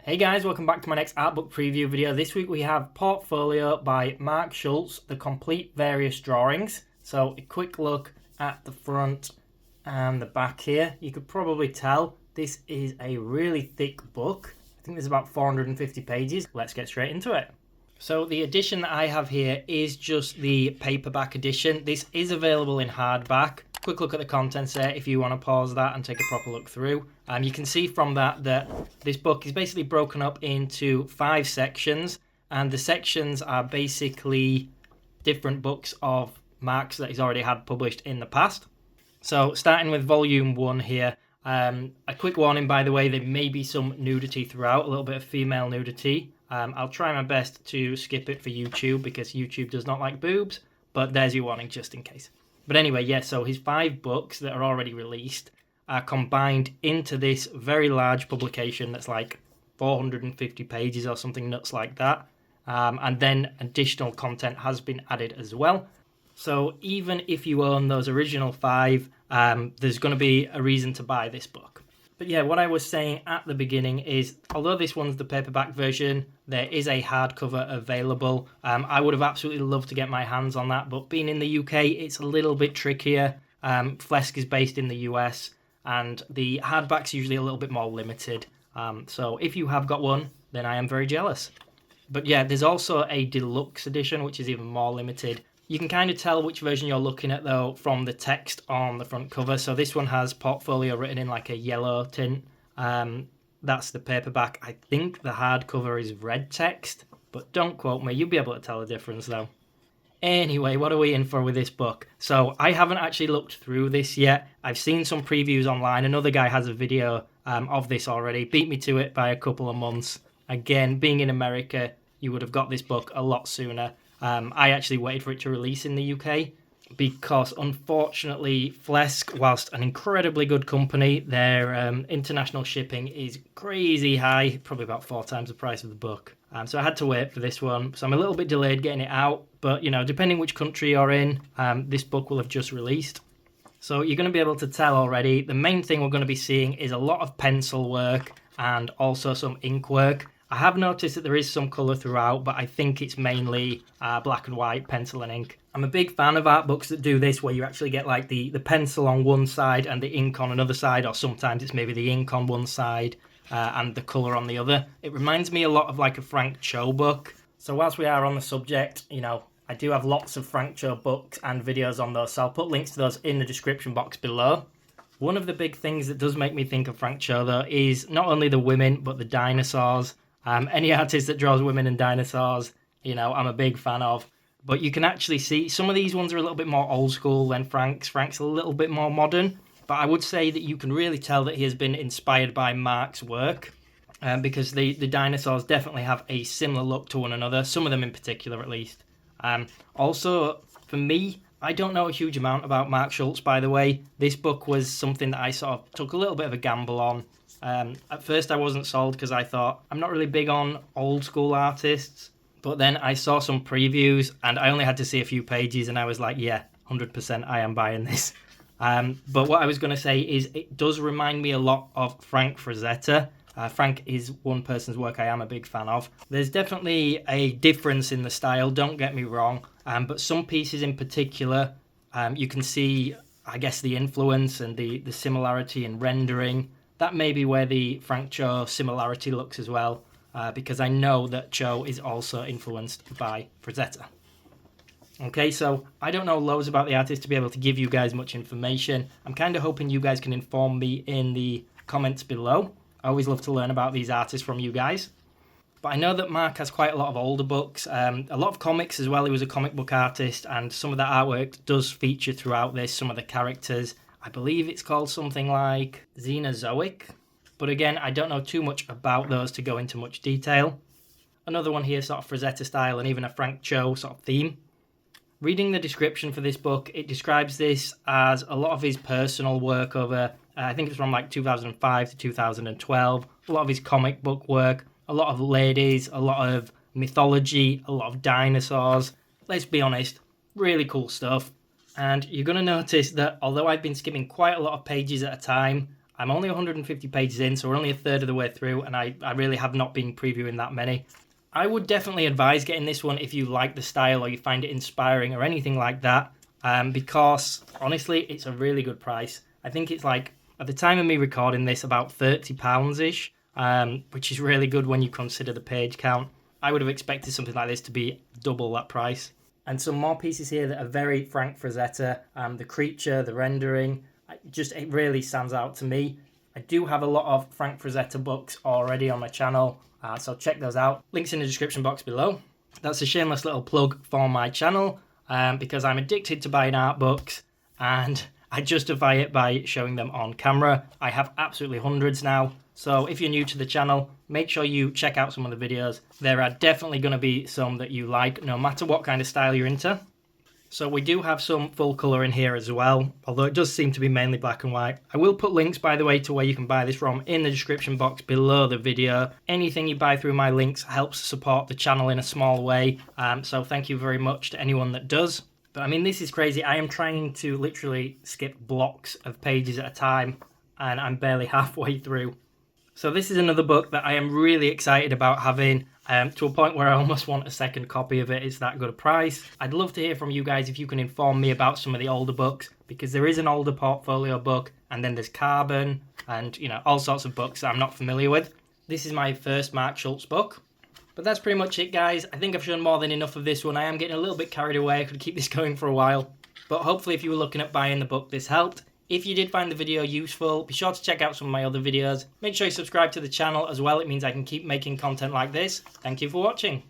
Hey guys, welcome back to my next art book preview video. This week we have Portfolio by Mark Schultz, the complete various drawings. So a quick look at the front and the back here. You could probably tell this is a really thick book. I think there's about 450 pages. Let's get straight into it. So the edition that I have here is just the paperback edition. This is available in hardback. Quick look at the contents there if you want to pause that and take a proper look through. You can see from that this book is basically broken up into 5 sections, and the sections are basically different books of Mark's that he's already had published in the past. So starting with volume 1 here, a quick warning by the way, there may be some nudity throughout, a little bit of female nudity. I'll try my best to skip it for YouTube because YouTube does not like boobs, but there's your warning just in case. But anyway, yeah, so his 5 books that are already released are combined into this very large publication that's like 450 pages or something nuts like that. And then additional content has been added as well. So even if you own those original 5, there's going to be a reason to buy this book. But yeah, what I was saying at the beginning is, although this one's the paperback version, there is a hardcover available. I would have absolutely loved to get my hands on that, but being in the UK, it's a little bit trickier. Flesk is based in the US, and the hardback's usually a little bit more limited. So if you have got one, then I am very jealous. But yeah, there's also a deluxe edition, which is even more limited. You can kind of tell which version you're looking at, though, from the text on the front cover. So this one has Portfolio written in like a yellow tint. That's the paperback. I think the hardcover is red text, but don't quote me. You'll be able to tell the difference, though. Anyway, what are we in for with this book? So I haven't actually looked through this yet. I've seen some previews online. Another guy has a video of this already. Beat me to it by a couple of months. Again, being in America, you would have got this book a lot sooner. I actually waited for it to release in the UK because, unfortunately, Flesk, whilst an incredibly good company, their international shipping is crazy high, probably about 4 times the price of the book. So I had to wait for this one. So I'm a little bit delayed getting it out, but, you know, depending which country you're in, this book will have just released. So you're going to be able to tell already. The main thing we're going to be seeing is a lot of pencil work and also some ink work. I have noticed that there is some colour throughout, but I think it's mainly black and white, pencil and ink. I'm a big fan of art books that do this, where you actually get like the pencil on one side and the ink on another side, or sometimes it's maybe the ink on one side and the colour on the other. It reminds me a lot of like a Frank Cho book. So whilst we are on the subject, you know, I do have lots of Frank Cho books and videos on those, so I'll put links to those in the description box below. One of the big things that does make me think of Frank Cho, though, is not only the women, but the dinosaurs. Any artist that draws women and dinosaurs, you know, I'm a big fan of. But you can actually see some of these ones are a little bit more old school than Frank's. Frank's a little bit more modern. But I would say that you can really tell that he has been inspired by Mark's work. Because the dinosaurs definitely have a similar look to one another. Some of them in particular, at least. Also, for me, I don't know a huge amount about Mark Schultz, by the way. This book was something that I sort of took a little bit of a gamble on. At first I wasn't sold because I thought I'm not really big on old school artists, but then I saw some previews and I only had to see a few pages and I was like, yeah, 100% I am buying this. But what I was going to say is it does remind me a lot of Frank Frazetta. Frank is one person's work I am a big fan of. There's definitely a difference in the style, don't get me wrong, but some pieces in particular, you can see, I guess, the influence and the similarity in rendering. That may be where the Frank Cho similarity looks as well, because I know that Cho is also influenced by Frazetta. Okay, so I don't know loads about the artist to be able to give you guys much information. I'm kind of hoping you guys can inform me in the comments below. I always love to learn about these artists from you guys. But I know that Mark has quite a lot of older books, a lot of comics as well. He was a comic book artist, and some of that artwork does feature throughout this, some of the characters. I believe it's called something like Xenozoic. But again, I don't know too much about those to go into much detail. Another one here, sort of Frazetta style, and even a Frank Cho sort of theme. Reading the description for this book, it describes this as a lot of his personal work over, I think it's from like 2005 to 2012. A lot of his comic book work, a lot of ladies, a lot of mythology, a lot of dinosaurs. Let's be honest, really cool stuff. And you're going to notice that although I've been skimming quite a lot of pages at a time, I'm only 150 pages in, so we're only a third of the way through, and I really have not been previewing that many. I would definitely advise getting this one if you like the style or you find it inspiring or anything like that, because honestly, it's a really good price. I think it's like, at the time of me recording this, about £30-ish, which is really good when you consider the page count. I would have expected something like this to be double that price. And some more pieces here that are very Frank Frazetta. The creature, the rendering, it really stands out to me. I do have a lot of Frank Frazetta books already on my channel, so check those out. Links in the description box below. That's a shameless little plug for my channel, because I'm addicted to buying art books, and I justify it by showing them on camera. I have absolutely hundreds now, so if you're new to the channel, make sure you check out some of the videos. There are definitely going to be some that you like, no matter what kind of style you're into. So we do have some full colour in here as well, although it does seem to be mainly black and white. I will put links, by the way, to where you can buy this from in the description box below the video. Anything you buy through my links helps support the channel in a small way, so thank you very much to anyone that does. But I mean, this is crazy. I am trying to literally skip blocks of pages at a time, and I'm barely halfway through. So this is another book that I am really excited about having, to a point where I almost want a second copy of it. It's that good a price. I'd love to hear from you guys if you can inform me about some of the older books, because there is an older portfolio book, and then there's Carbon, and all sorts of books that I'm not familiar with. This is my first Mark Schultz book. But that's pretty much it, guys. I think I've shown more than enough of this one. I am getting a little bit carried away. I could keep this going for a while. But hopefully if you were looking at buying the book, this helped. If you did find the video useful, be sure to check out some of my other videos. Make sure you subscribe to the channel as well. It means I can keep making content like this. Thank you for watching.